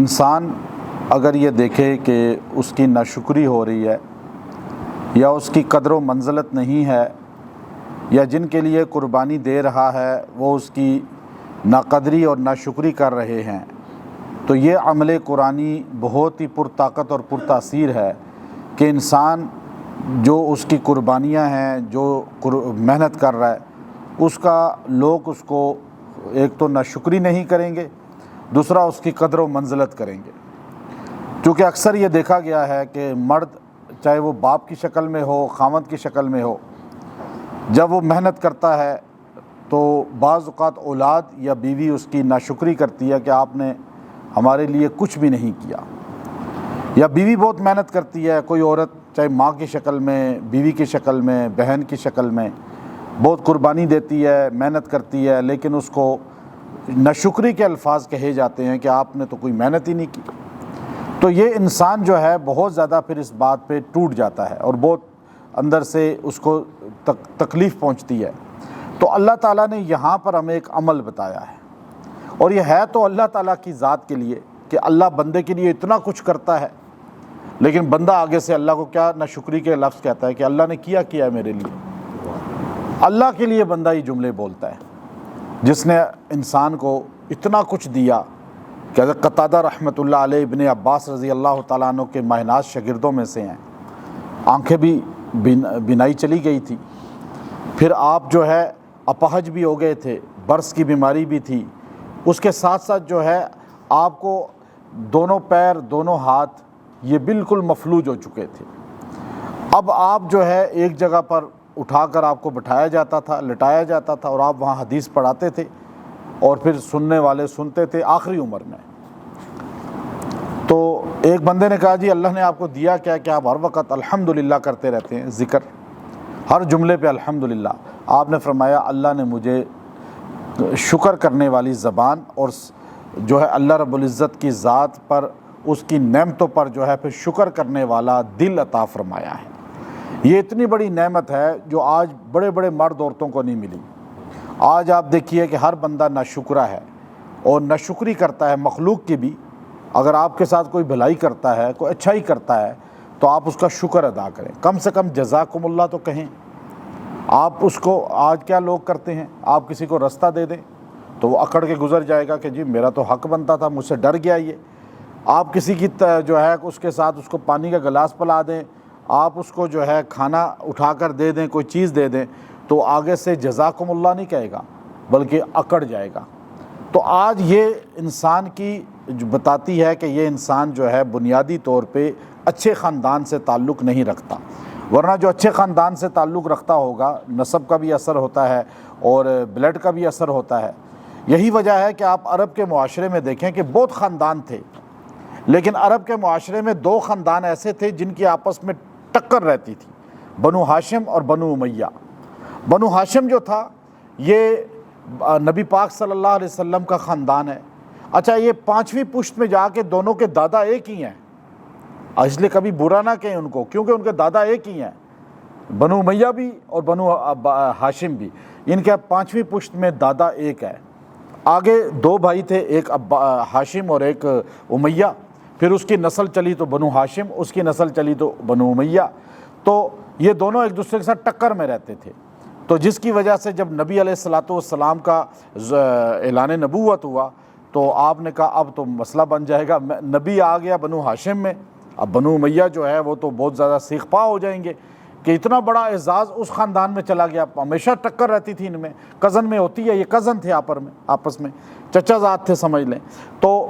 انسان اگر یہ دیکھے کہ اس کی ناشکری ہو رہی ہے یا اس کی قدر و منزلت نہیں ہے، یا جن کے لیے قربانی دے رہا ہے وہ اس کی ناقدری اور ناشکری کر رہے ہیں، تو یہ عمل قرآنی بہت ہی پرطاقت اور پرتاثیر ہے کہ انسان جو اس کی قربانیاں ہیں، جو محنت کر رہا ہے، اس کا لوگ اس کو ایک تو ناشکری نہیں کریں گے، دوسرا اس کی قدر و منزلت کریں گے۔ چونکہ اکثر یہ دیکھا گیا ہے کہ مرد چاہے وہ باپ کی شکل میں ہو، خاوند کی شکل میں ہو، جب وہ محنت کرتا ہے تو بعض اوقات اولاد یا بیوی اس کی ناشکری کرتی ہے کہ آپ نے ہمارے لیے کچھ بھی نہیں کیا، یا بیوی بہت محنت کرتی ہے، کوئی عورت چاہے ماں کی شکل میں، بیوی کی شکل میں، بہن کی شکل میں بہت قربانی دیتی ہے، محنت کرتی ہے، لیکن اس کو ناشکری کے الفاظ کہے جاتے ہیں کہ آپ نے تو کوئی محنت ہی نہیں کی۔ تو یہ انسان جو ہے بہت زیادہ پھر اس بات پہ ٹوٹ جاتا ہے اور بہت اندر سے اس کو تکلیف پہنچتی ہے۔ تو اللہ تعالیٰ نے یہاں پر ہمیں ایک عمل بتایا ہے، اور یہ ہے تو اللہ تعالیٰ کی ذات کے لیے کہ اللہ بندے کے لیے اتنا کچھ کرتا ہے، لیکن بندہ آگے سے اللہ کو کیا ناشکری کے لفظ کہتا ہے کہ اللہ نے کیا ہے میرے لیے۔ اللہ کے لیے بندہ یہ جملے بولتا ہے جس نے انسان کو اتنا کچھ دیا کہ حضرت قتادہ رحمۃ اللہ علیہ ابن عباس رضی اللہ تعالیٰ عنہ کے ماہناز شاگردوں میں سے ہیں۔ آنکھیں بھی بینائی چلی گئی تھی، پھر آپ جو ہے اپہج بھی ہو گئے تھے، برس کی بیماری بھی تھی، اس کے ساتھ ساتھ جو ہے آپ کو دونوں پیر دونوں ہاتھ یہ بالکل مفلوج ہو چکے تھے۔ اب آپ جو ہے ایک جگہ پر اٹھا کر آپ کو بٹھایا جاتا تھا، لٹایا جاتا تھا، اور آپ وہاں حدیث پڑھاتے تھے اور پھر سننے والے سنتے تھے آخری عمر میں۔ تو ایک بندے نے کہا جی اللہ نے آپ کو دیا کیا کہ آپ ہر وقت الحمدللہ کرتے رہتے ہیں، ذکر ہر جملے پہ الحمدللہ۔ آپ نے فرمایا اللہ نے مجھے شکر کرنے والی زبان اور جو ہے اللہ رب العزت کی ذات پر، اس کی نعمتوں پر جو ہے پھر شکر کرنے والا دل عطا فرمایا ہے۔ یہ اتنی بڑی نعمت ہے جو آج بڑے بڑے مرد عورتوں کو نہیں ملی۔ آج آپ دیکھیے کہ ہر بندہ ناشکرا ہے اور ناشکری کرتا ہے مخلوق کی بھی۔ اگر آپ کے ساتھ کوئی بھلائی کرتا ہے، کوئی اچھائی کرتا ہے، تو آپ اس کا شکر ادا کریں، کم سے کم جزاکم اللہ تو کہیں۔ آپ اس کو آج کیا لوگ کرتے ہیں، آپ کسی کو رستہ دے دیں تو وہ اکڑ کے گزر جائے گا کہ جی میرا تو حق بنتا تھا، مجھ سے ڈر گیا یہ۔ آپ کسی کی جو ہے اس کے ساتھ اس کو پانی کا گلاس پلا دیں، آپ اس کو جو ہے کھانا اٹھا کر دے دیں، کوئی چیز دے دیں، تو آگے سے جزاکم اللہ نہیں کہے گا بلکہ اکڑ جائے گا۔ تو آج یہ انسان کی جو بتاتی ہے کہ یہ انسان جو ہے بنیادی طور پہ اچھے خاندان سے تعلق نہیں رکھتا، ورنہ جو اچھے خاندان سے تعلق رکھتا ہوگا نسب کا بھی اثر ہوتا ہے اور بلڈ کا بھی اثر ہوتا ہے۔ یہی وجہ ہے کہ آپ عرب کے معاشرے میں دیکھیں کہ بہت خاندان تھے، لیکن عرب کے معاشرے میں دو خاندان ایسے تھے جن کی آپس میں ٹکر رہتی تھی، بنو ہاشم اور بنو امیہ۔ بنو ہاشم جو تھا یہ نبی پاک صلی اللہ علیہ وسلم کا خاندان ہے۔ اچھا یہ پانچویں پشت میں جا کے دونوں کے دادا ایک ہی ہیں، اس لیے کبھی برا نہ کہیں ان کو، کیونکہ ان کے دادا ایک ہی ہیں، بنو امیہ بھی اور بنو ہاشم بھی، ان کے پانچویں پشت میں دادا ایک ہے۔ آگے دو بھائی تھے، ایک ہاشم اور ایک امیہ، پھر اس کی نسل چلی تو بنو ہاشم، اس کی نسل چلی تو بنو امیہ۔ تو یہ دونوں ایک دوسرے کے ساتھ ٹکر میں رہتے تھے، تو جس کی وجہ سے جب نبی علیہ الصلوۃ والسلام کا اعلان نبوت ہوا تو آپ نے کہا اب تو مسئلہ بن جائے گا، نبی آ گیا بنو ہاشم میں، اب بنو امیہ جو ہے وہ تو بہت زیادہ سیخ پا ہو جائیں گے کہ اتنا بڑا اعزاز اس خاندان میں چلا گیا۔ ہمیشہ ٹکر رہتی تھی ان میں، کزن میں ہوتی ہے، یہ کزن تھے آپس میں، چچا زاد تھے سمجھ لیں۔ تو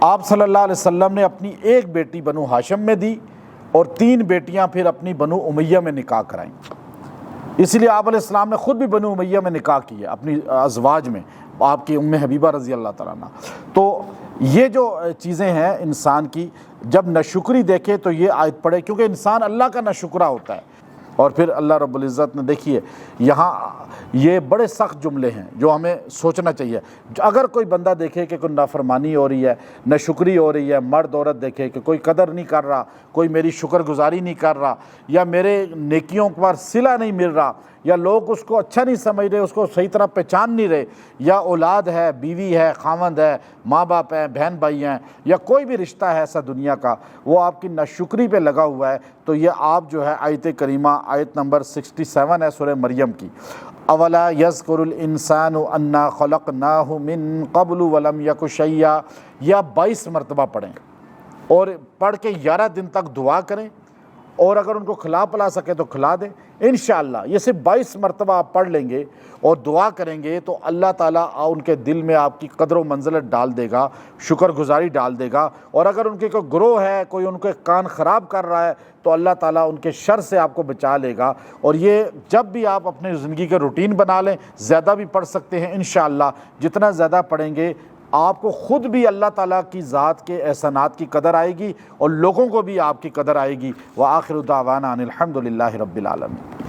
آپ صلی اللہ علیہ وسلم نے اپنی ایک بیٹی بنو ہاشم میں دی اور 3 بیٹیاں پھر اپنی بنو امیہ میں نکاح کرائیں۔ اسی لیے آپ علیہ السلام نے خود بھی بنو امیہ میں نکاح کیا اپنی ازواج میں، آپ کی ام حبیبہ رضی اللہ تعالیٰ عنہ۔ تو یہ جو چیزیں ہیں انسان کی، جب ناشکری دیکھے تو یہ آیت پڑھے، کیونکہ انسان اللہ کا ناشکرا ہوتا ہے۔ اور پھر اللہ رب العزت نے دیکھیے یہاں یہ بڑے سخت جملے ہیں جو ہمیں سوچنا چاہیے۔ اگر کوئی بندہ دیکھے کہ کوئی نافرمانی ہو رہی ہے، ناشکری ہو رہی ہے، مرد عورت دیکھے کہ کوئی قدر نہیں کر رہا، کوئی میری شکر گزاری نہیں کر رہا، یا میرے نیکیوں پر صلہ نہیں مل رہا، یا لوگ اس کو اچھا نہیں سمجھ رہے، اس کو صحیح طرح پہچان نہیں رہے، یا اولاد ہے، بیوی ہے، خاوند ہے، ماں باپ ہیں، بہن بھائی ہیں، یا کوئی بھی رشتہ ہے ایسا دنیا کا، وہ آپ کی ناشکری پہ لگا ہوا ہے، تو یہ آپ جو ہے آیت کریمہ آیت نمبر 67 ہے سورہ مریم کی، اولا یذکر الانسان انا خلقناہ من قبل ولم یک شیئا، یا 22 مرتبہ پڑھیں، اور پڑھ کے 11 دن تک دعا کریں، اور اگر ان کو کھلا پلا سکے تو کھلا دیں انشاءاللہ۔ یہ صرف 22 مرتبہ آپ پڑھ لیں گے اور دعا کریں گے تو اللہ تعالیٰ ان کے دل میں آپ کی قدر و منزلت ڈال دے گا، شکر گزاری ڈال دے گا، اور اگر ان کے کوئی گروہ ہے، کوئی ان کے کان خراب کر رہا ہے تو اللہ تعالیٰ ان کے شر سے آپ کو بچا لے گا۔ اور یہ جب بھی آپ اپنی زندگی کے روٹین بنا لیں، زیادہ بھی پڑھ سکتے ہیں انشاءاللہ، جتنا زیادہ پڑھیں گے آپ کو خود بھی اللہ تعالیٰ کی ذات کے احسانات کی قدر آئے گی، اور لوگوں کو بھی آپ کی قدر آئے گی۔ وآخر دعوانا ان الحمد للہ رب العالمین۔